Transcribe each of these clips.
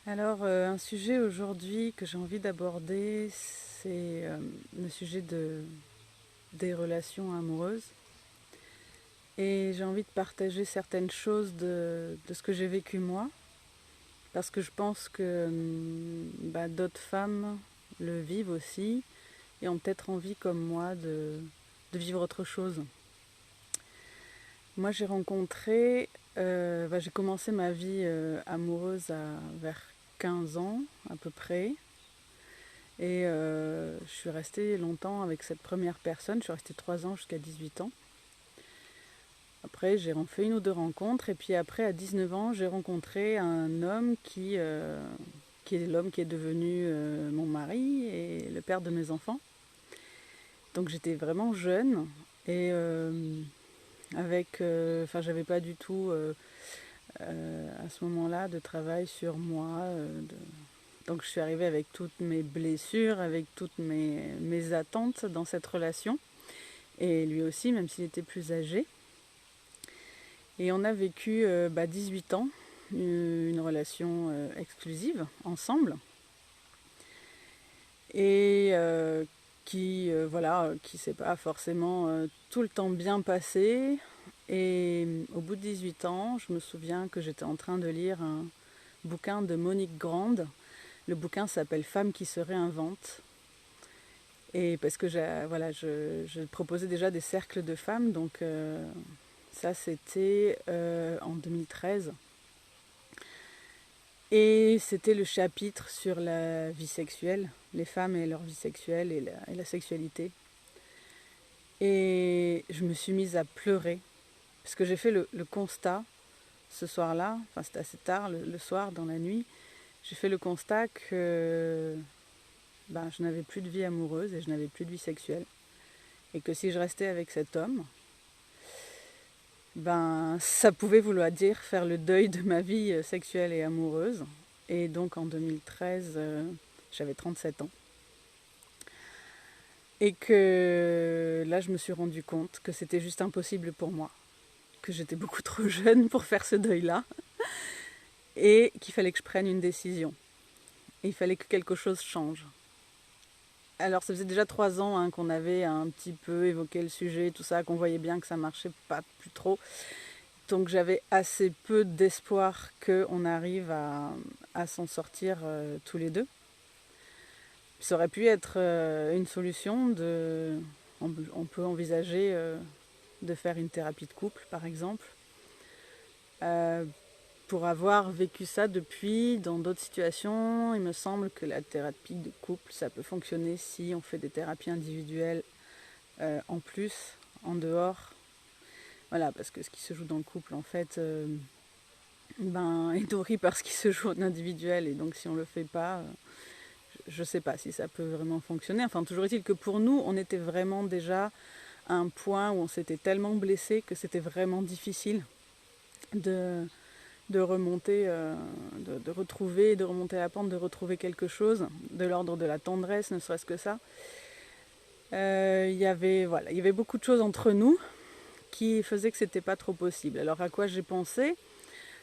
Un sujet aujourd'hui que j'ai envie d'aborder, c'est le sujet des relations amoureuses. Et j'ai envie de partager certaines choses de ce que j'ai vécu moi, parce que je pense que d'autres femmes le vivent aussi et ont peut-être envie, comme moi, de vivre autre chose. Moi, j'ai commencé ma vie amoureuse vers 15 ans à peu près. Et je suis restée longtemps avec cette première personne. Je suis restée 3 ans jusqu'à 18 ans. Après, j'ai fait une ou deux rencontres. Et puis après, à 19 ans, j'ai rencontré un homme qui est l'homme qui est devenu mon mari et le père de mes enfants. Donc j'étais vraiment jeune. Et j'avais pas du tout à ce moment-là de travail sur moi. Donc je suis arrivée avec toutes mes blessures, avec toutes mes attentes dans cette relation. Et lui aussi, même s'il était plus âgé. Et on a vécu 18 ans, une relation exclusive, ensemble. Et qui s'est pas forcément tout le temps bien passé. Et au bout de 18 ans, je me souviens que j'étais en train de lire un bouquin de Monique Grande. Le bouquin s'appelle Femmes qui se réinventent. Et parce que je proposais déjà des cercles de femmes, donc ça c'était en 2013. Et c'était le chapitre sur la vie sexuelle, les femmes et leur vie sexuelle et la sexualité. Et je me suis mise à pleurer, parce que j'ai fait le constat ce soir-là, enfin c'était assez tard, le soir, dans la nuit, j'ai fait le constat que je n'avais plus de vie amoureuse et je n'avais plus de vie sexuelle. Et que si je restais avec cet homme, ça pouvait vouloir dire faire le deuil de ma vie sexuelle et amoureuse. Et donc en 2013, j'avais 37 ans. Et que là, je me suis rendu compte que c'était juste impossible pour moi. Que j'étais beaucoup trop jeune pour faire ce deuil-là. Et qu'il fallait que je prenne une décision. Et il fallait que quelque chose change. Alors ça faisait déjà 3 ans qu'on avait un petit peu évoqué le sujet, tout ça, qu'on voyait bien que ça marchait pas plus trop. Donc j'avais assez peu d'espoir qu'on arrive à s'en sortir tous les deux. Ça aurait pu être une solution. On peut envisager de faire une thérapie de couple, par exemple. Pour avoir vécu ça depuis, dans d'autres situations, il me semble que la thérapie de couple, ça peut fonctionner si on fait des thérapies individuelles en plus, en dehors. Voilà, parce que ce qui se joue dans le couple, en fait, est nourri par ce qui se joue en individuel. Et donc, si on ne le fait pas, je ne sais pas si ça peut vraiment fonctionner. Enfin, toujours est-il que pour nous, on était vraiment déjà à un point où on s'était tellement blessé que c'était vraiment difficile de remonter, de retrouver, de remonter la pente, de retrouver quelque chose de l'ordre de la tendresse, ne serait-ce que ça. Il y avait beaucoup de choses entre nous qui faisaient que c'était pas trop possible. Alors à quoi j'ai pensé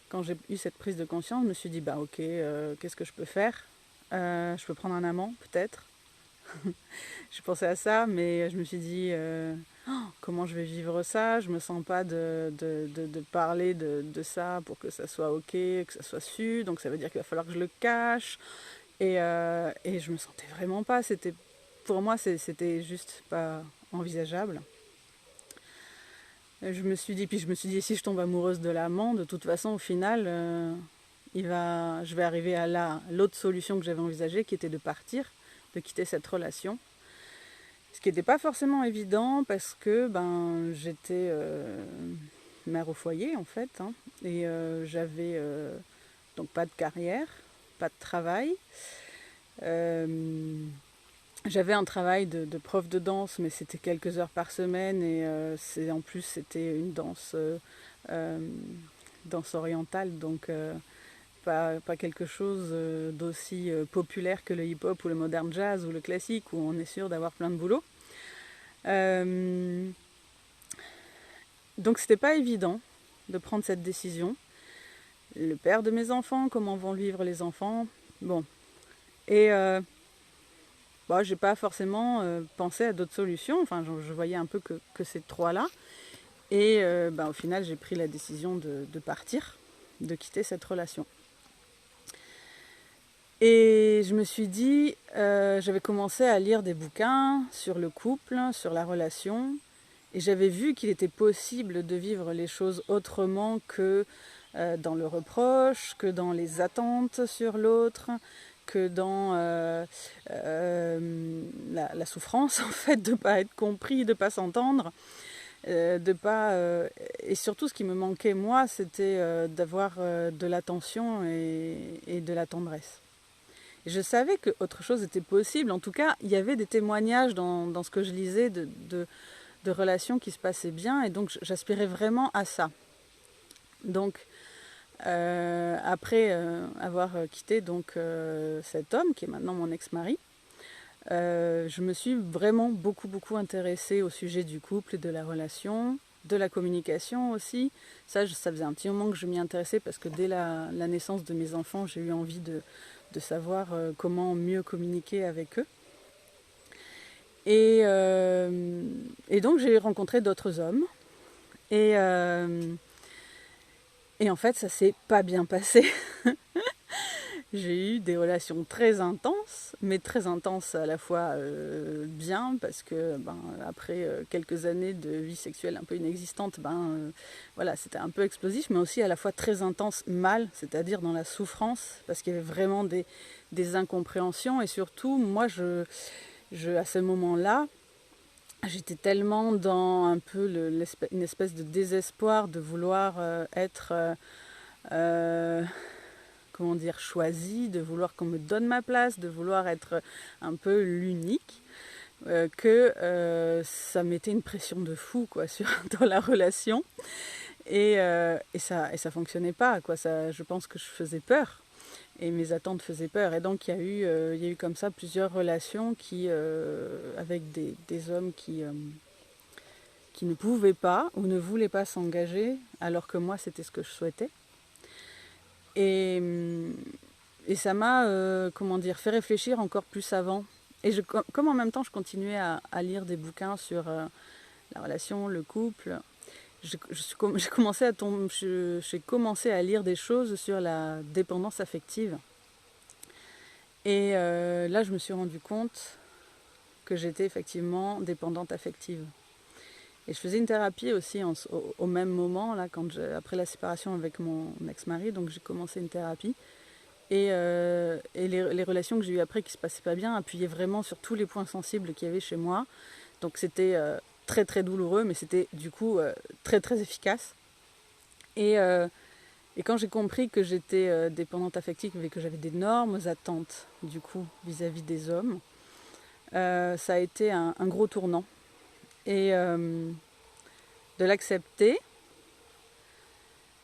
quand j'ai eu cette prise de conscience? Je me suis dit ok, qu'est-ce que je peux faire? Je peux prendre un amant peut-être. J'ai pensé à ça, mais je me suis dit comment je vais vivre ça? Je me sens pas de parler de ça pour que ça soit ok, que ça soit su. Donc ça veut dire qu'il va falloir que je le cache. Et je me sentais vraiment pas. Pour moi, c'était juste pas envisageable. Je me suis dit, et si je tombe amoureuse de l'amant, de toute façon, au final, je vais arriver à l'autre solution que j'avais envisagée, qui était de partir, de quitter cette relation. Ce qui n'était pas forcément évident parce que j'étais mère au foyer en fait, et j'avais donc pas de carrière, pas de travail. J'avais un travail de prof de danse, mais c'était quelques heures par semaine et en plus c'était une danse orientale, donc pas quelque chose d'aussi populaire que le hip-hop ou le modern jazz ou le classique où on est sûr d'avoir plein de boulot. Donc c'était pas évident de prendre cette décision. le père de mes enfants, comment vont vivre les enfants. Bon, et j'ai pas forcément pensé à d'autres solutions. Enfin, je voyais un peu que ces trois-là. Et au final, j'ai pris la décision de partir, de quitter cette relation. Et je me suis dit, j'avais commencé à lire des bouquins sur le couple, sur la relation, et j'avais vu qu'il était possible de vivre les choses autrement que dans le reproche, que dans les attentes sur l'autre, que dans la souffrance en fait de ne pas être compris, de ne pas s'entendre. Et surtout ce qui me manquait moi, c'était d'avoir de l'attention et de la tendresse. Je savais qu'autre chose était possible. En tout cas, il y avait des témoignages dans ce que je lisais de relations qui se passaient bien. Et donc, j'aspirais vraiment à ça. Donc, après avoir quitté donc, cet homme, qui est maintenant mon ex-mari, je me suis vraiment beaucoup intéressée au sujet du couple et de la relation, de la communication aussi. Ça faisait un petit moment que je m'y intéressais parce que dès la naissance de mes enfants, j'ai eu envie de savoir comment mieux communiquer avec eux. Et donc j'ai rencontré d'autres hommes. Et en fait, ça s'est pas bien passé. J'ai eu des relations très intenses, mais très intenses à la fois bien, parce que après quelques années de vie sexuelle un peu inexistante, voilà, c'était un peu explosif, mais aussi à la fois très intense mal, c'est-à-dire dans la souffrance, parce qu'il y avait vraiment des incompréhensions, et surtout, moi, à ce moment-là, j'étais tellement dans un peu une espèce de désespoir de vouloir être... comment dire, choisie, de vouloir qu'on me donne ma place, de vouloir être un peu l'unique, que ça mettait une pression de fou quoi, dans la relation. Et ça fonctionnait pas. Quoi. Je pense que je faisais peur. Et mes attentes faisaient peur. Et donc, il y a eu comme ça plusieurs relations avec des hommes qui ne pouvaient pas ou ne voulaient pas s'engager, alors que moi, c'était ce que je souhaitais. Et ça m'a fait réfléchir encore plus avant. Et comme en même temps je continuais à lire des bouquins sur la relation, le couple, j'ai commencé à lire des choses sur la dépendance affective. Et là je me suis rendu compte que j'étais effectivement dépendante affective. Et je faisais une thérapie aussi au même moment, là, après la séparation avec mon ex-mari, donc j'ai commencé une thérapie. Et les relations que j'ai eues après qui se passaient pas bien appuyaient vraiment sur tous les points sensibles qu'il y avait chez moi. Donc c'était très douloureux, mais c'était du coup très efficace. Et quand j'ai compris que j'étais dépendante affective et que j'avais d'énormes attentes du coup vis-à-vis des hommes, ça a été un gros tournant. Et de l'accepter.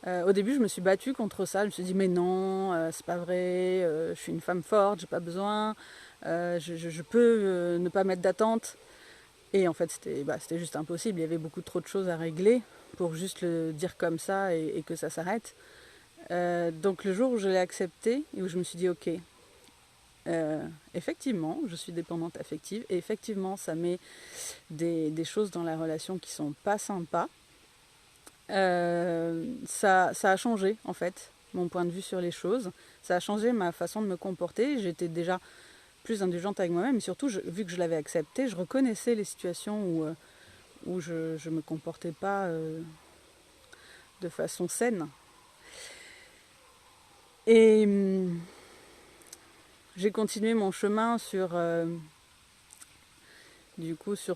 Au début, je me suis battue contre ça. Je me suis dit, mais non, c'est pas vrai, je suis une femme forte, j'ai pas besoin, je peux ne pas mettre d'attente. Et en fait, c'était juste impossible. Il y avait beaucoup trop de choses à régler pour juste le dire comme ça et que ça s'arrête. Donc, le jour où je l'ai accepté et où je me suis dit, ok, effectivement, je suis dépendante affective et effectivement, ça met des choses dans la relation qui sont pas sympas. Ça a changé en fait mon point de vue sur les choses, ça a changé ma façon de me comporter. J'étais déjà plus indulgente avec moi-même, et surtout vu que je l'avais accepté, je reconnaissais les situations où je me comportais pas de façon saine. Et j'ai continué mon chemin sur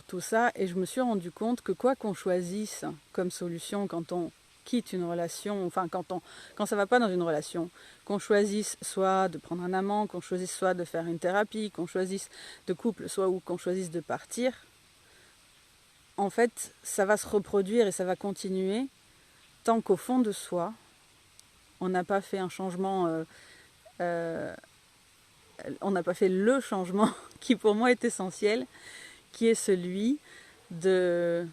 tout ça, et je me suis rendu compte que quoi qu'on choisisse comme solution quand on quitte une relation, enfin quand ça va pas dans une relation, qu'on choisisse soit de prendre un amant, qu'on choisisse soit de faire une thérapie, qu'on choisisse de couple, soit ou qu'on choisisse de partir, en fait ça va se reproduire et ça va continuer tant qu'au fond de soi on n'a pas fait un changement, on n'a pas fait le changement qui pour moi est essentiel, qui est celui de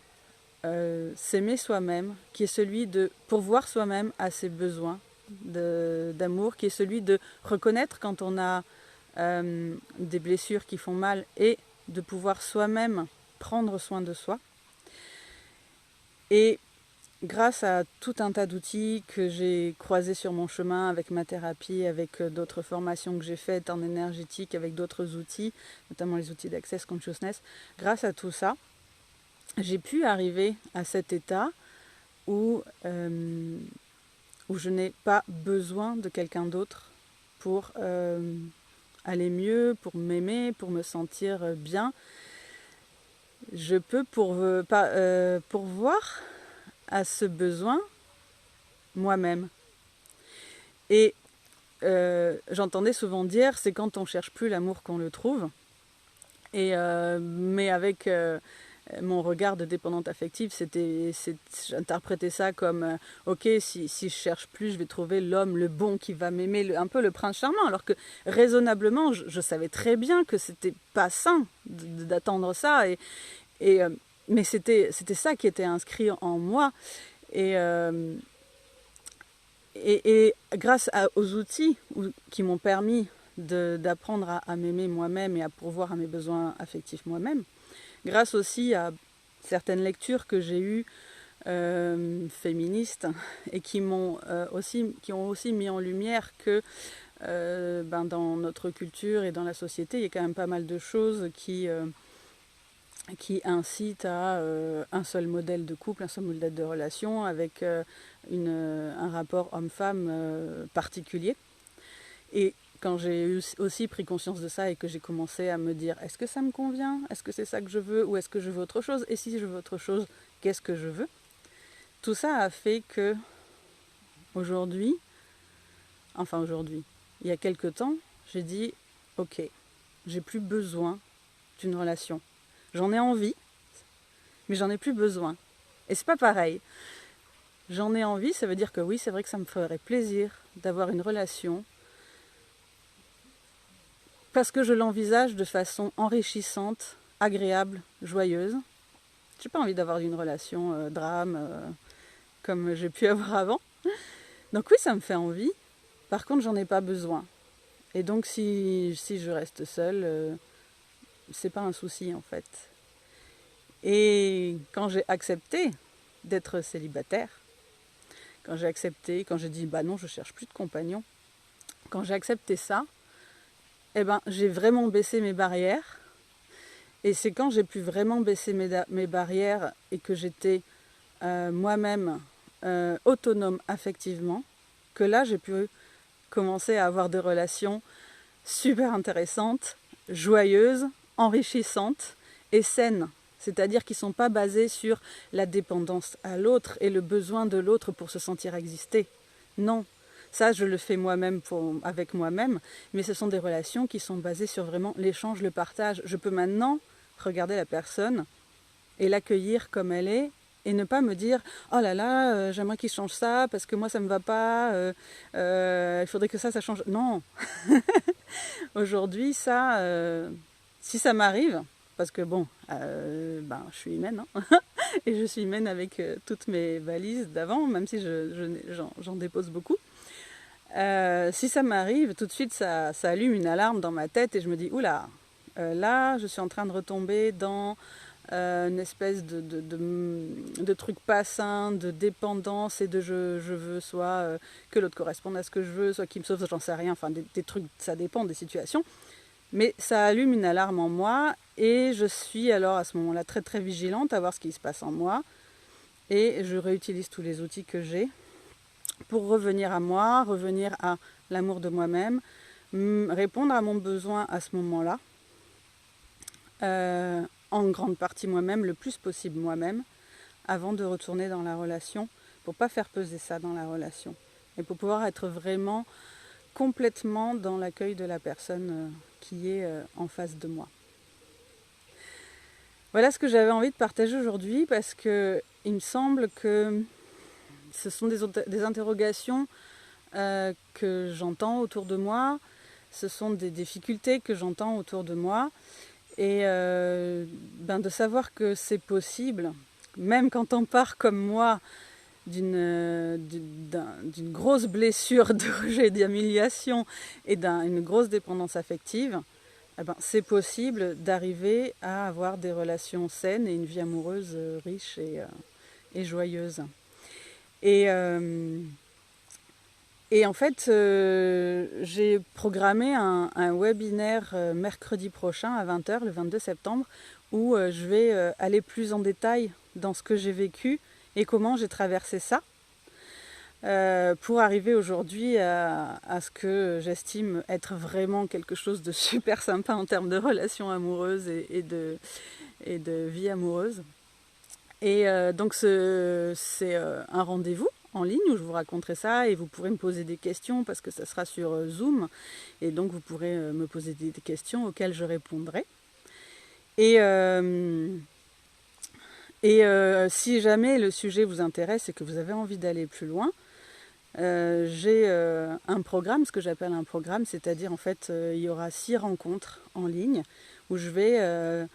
s'aimer soi-même, qui est celui de pourvoir soi-même à ses besoins d'amour, qui est celui de reconnaître quand on a des blessures qui font mal et de pouvoir soi-même prendre soin de soi. Et grâce à tout un tas d'outils que j'ai croisés sur mon chemin avec ma thérapie, avec d'autres formations que j'ai faites en énergétique, avec d'autres outils, notamment les outils d'Access Consciousness, grâce à tout ça, j'ai pu arriver à cet état où je n'ai pas besoin de quelqu'un d'autre pour aller mieux, pour m'aimer, pour me sentir bien. Je peux pourvoir à ce besoin moi-même. Et j'entendais souvent dire, c'est quand on cherche plus l'amour qu'on le trouve. Mais avec mon regard de dépendante affective, j'interprétais ça comme ok, si je cherche plus, je vais trouver l'homme, le bon qui va m'aimer, un peu le prince charmant. Alors que raisonnablement, je savais très bien que c'était pas sain d'attendre ça. Mais c'était ça qui était inscrit en moi. Et grâce aux outils qui m'ont permis d'apprendre à m'aimer moi-même et à pourvoir à mes besoins affectifs moi-même, grâce aussi à certaines lectures que j'ai eues féministes et qui ont aussi mis en lumière que dans notre culture et dans la société, il y a quand même pas mal de choses qui incite à un seul modèle de couple, un seul modèle de relation avec un rapport homme-femme particulier. Et quand j'ai aussi pris conscience de ça et que j'ai commencé à me dire est-ce que ça me convient? Est-ce que c'est ça que je veux? Ou est-ce que je veux autre chose? Et si je veux autre chose, qu'est-ce que je veux? Tout ça a fait que aujourd'hui, il y a quelque temps, j'ai dit ok, j'ai plus besoin d'une relation. J'en ai envie, mais j'en ai plus besoin. Et c'est pas pareil. J'en ai envie, ça veut dire que oui, c'est vrai que ça me ferait plaisir d'avoir une relation parce que je l'envisage de façon enrichissante, agréable, joyeuse. J'ai pas envie d'avoir une relation drame comme j'ai pu avoir avant. Donc oui, ça me fait envie. Par contre, j'en ai pas besoin. Et donc si je reste seule, c'est pas un souci en fait. Et quand j'ai accepté d'être célibataire, quand j'ai dit bah non, je cherche plus de compagnon, quand j'ai accepté ça, j'ai vraiment baissé mes barrières. Et c'est quand j'ai pu vraiment baisser mes barrières et que j'étais moi-même autonome affectivement, que là j'ai pu commencer à avoir des relations super intéressantes, joyeuses, enrichissantes et saines. C'est-à-dire qui ne sont pas basées sur la dépendance à l'autre et le besoin de l'autre pour se sentir exister. Non, ça je le fais moi-même avec moi-même, mais ce sont des relations qui sont basées sur vraiment l'échange, le partage. Je peux maintenant regarder la personne et l'accueillir comme elle est et ne pas me dire « Oh là là, j'aimerais qu'il change ça parce que moi ça ne me va pas, il faudrait que ça change. » Non. Aujourd'hui, si ça m'arrive, parce que bon, je suis humaine, hein, et je suis humaine avec toutes mes valises d'avant, même si j'en dépose beaucoup. Si ça m'arrive, tout de suite ça allume une alarme dans ma tête et je me dis oula, là je suis en train de retomber dans une espèce de truc pas sain, de dépendance et de je veux soit que l'autre corresponde à ce que je veux, soit qu'il me sauve, j'en sais rien, enfin des trucs, ça dépend des situations. Mais ça allume une alarme en moi et je suis alors à ce moment-là très très vigilante à voir ce qui se passe en moi et je réutilise tous les outils que j'ai pour revenir à moi, revenir à l'amour de moi-même, répondre à mon besoin à ce moment-là, en grande partie moi-même, le plus possible moi-même, avant de retourner dans la relation, pour ne pas faire peser ça dans la relation et pour pouvoir être vraiment complètement dans l'accueil de la personne qui est en face de moi. Voilà ce que j'avais envie de partager aujourd'hui parce que il me semble que ce sont des interrogations que j'entends autour de moi, ce sont des difficultés que j'entends autour de moi et de savoir que c'est possible, même quand on part comme moi d'une grosse blessure de rejet, d'humiliation et d'une grosse dépendance affective, eh ben, c'est possible d'arriver à avoir des relations saines et une vie amoureuse riche et joyeuse. Et en fait, j'ai programmé un webinaire mercredi prochain à 20 h, le 22 septembre, où je vais aller plus en détail dans ce que j'ai vécu et comment j'ai traversé ça, pour arriver aujourd'hui à ce que j'estime être vraiment quelque chose de super sympa en termes de relations amoureuses et de vie amoureuse. Et donc c'est un rendez-vous en ligne où je vous raconterai ça et vous pourrez me poser des questions parce que ça sera sur Zoom et donc vous pourrez me poser des questions auxquelles je répondrai. Et si jamais le sujet vous intéresse et que vous avez envie d'aller plus loin, j'ai un programme, ce que j'appelle un programme, c'est-à-dire en fait il y aura 6 rencontres en ligne où je vais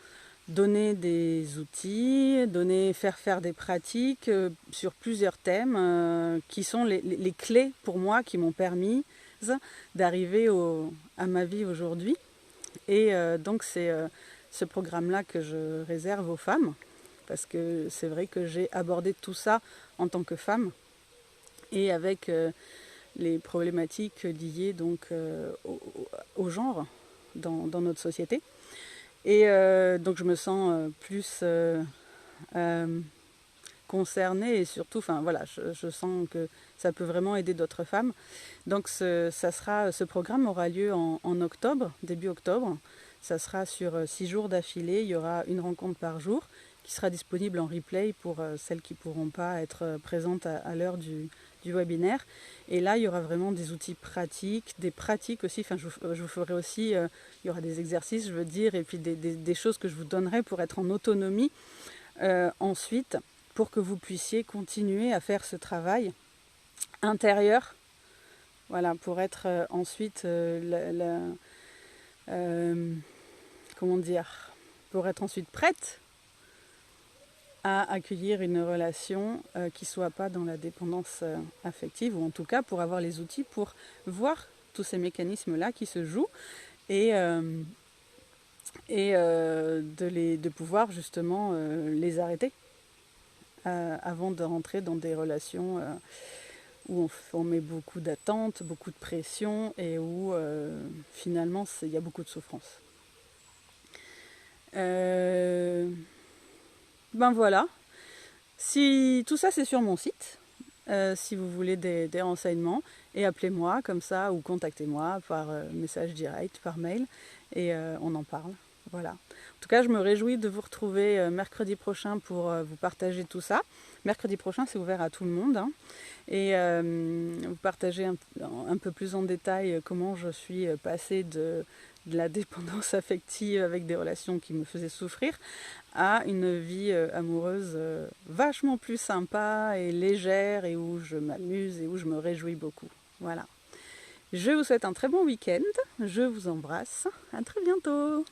donner des outils, faire des pratiques sur plusieurs thèmes qui sont les clés pour moi qui m'ont permis d'arriver à ma vie aujourd'hui. Et donc c'est ce programme-là que je réserve aux femmes parce que c'est vrai que j'ai abordé tout ça en tant que femme et avec les problématiques liées donc au genre dans notre société. Et donc je me sens plus concernée et surtout, enfin voilà, je sens que ça peut vraiment aider d'autres femmes. Donc ce programme aura lieu en octobre, début octobre. Ça sera sur 6 jours d'affilée. Il y aura une rencontre par jour qui sera disponible en replay pour celles qui ne pourront pas être présentes à l'heure du webinaire. Et là, il y aura vraiment des outils pratiques, des pratiques aussi. Enfin, je vous ferai aussi, il y aura des exercices, je veux dire, et puis des choses que je vous donnerai pour être en autonomie ensuite, pour que vous puissiez continuer à faire ce travail intérieur, voilà, pour être ensuite comment dire, pour être ensuite prête à accueillir une relation qui ne soit pas dans la dépendance affective, ou en tout cas pour avoir les outils pour voir tous ces mécanismes-là qui se jouent et de pouvoir justement les arrêter avant de rentrer dans des relations où on met beaucoup d'attentes, beaucoup de pression et où finalement il y a beaucoup de souffrance. Ben voilà, si tout ça c'est sur mon site, si vous voulez des renseignements, et appelez-moi comme ça ou contactez-moi par message direct, par mail, et on en parle. Voilà. En tout cas, je me réjouis de vous retrouver mercredi prochain pour vous partager tout ça. Mercredi prochain, c'est ouvert à tout le monde, hein, et vous partager un peu plus en détail comment je suis passée de la dépendance affective avec des relations qui me faisaient souffrir à une vie amoureuse vachement plus sympa et légère et où je m'amuse et où je me réjouis beaucoup. Voilà. Je vous souhaite un très bon week-end. Je vous embrasse. À très bientôt.